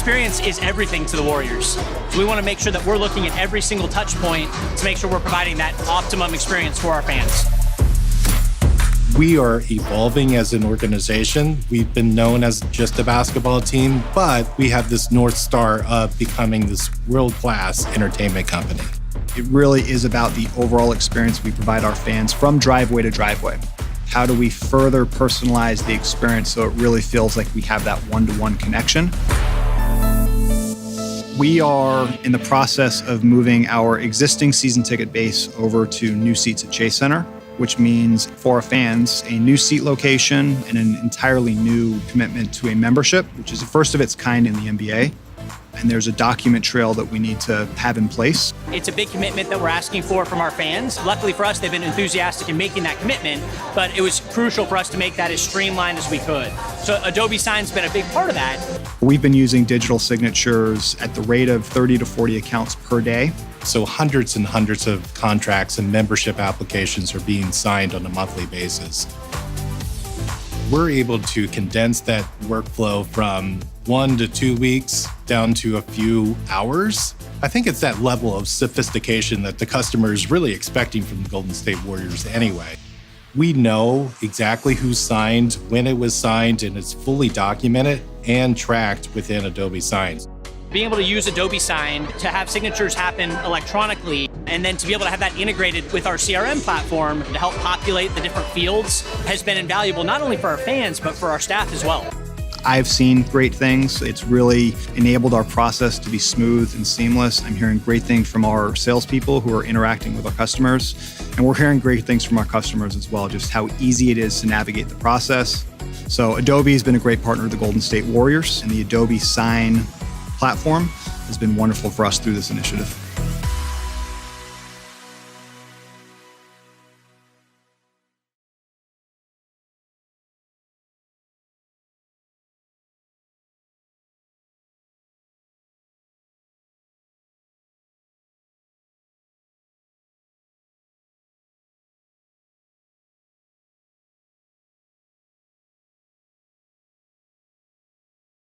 experience is everything to the Warriors. So we want to make sure that we're looking at every single touch point to make sure we're providing that optimum experience for our fans. We are evolving as an organization. We've been known as just a basketball team, but we have this North Star of becoming this world-class entertainment company. It really is about the overall experience we provide our fans from driveway to driveway. How do we further personalize the experience so it really feels like we have that one-to-one connection? We are in the process of moving our existing season ticket base over to new seats at Chase Center, which means for our fans, a new seat location and an entirely new commitment to a membership, which is the first of its kind in the NBA. And there's a document trail that we need to have in place. It's a big commitment that we're asking for from our fans. Luckily for us, they've been enthusiastic in making that commitment, but it was crucial for us to make that as streamlined as we could. So Adobe Sign's been a big part of that. We've been using digital signatures at the rate of 30 to 40 accounts per day. So hundreds and hundreds of contracts and membership applications are being signed on a monthly basis. We're able to condense that workflow from 1 to 2 weeks down to a few hours. I think it's that level of sophistication that the customer is really expecting from the Golden State Warriors anyway. We know exactly who signed, when it was signed, and it's fully documented and tracked within Adobe Sign. Being able to use Adobe Sign to have signatures happen electronically and then to be able to have that integrated with our CRM platform to help populate the different fields has been invaluable not only for our fans, but for our staff as well. I've seen great things. It's really enabled our process to be smooth and seamless. I'm hearing great things from our salespeople who are interacting with our customers. And we're hearing great things from our customers as well, just how easy it is to navigate the process. So Adobe has been a great partner of the Golden State Warriors, and the Adobe Sign platform has been wonderful for us through this initiative.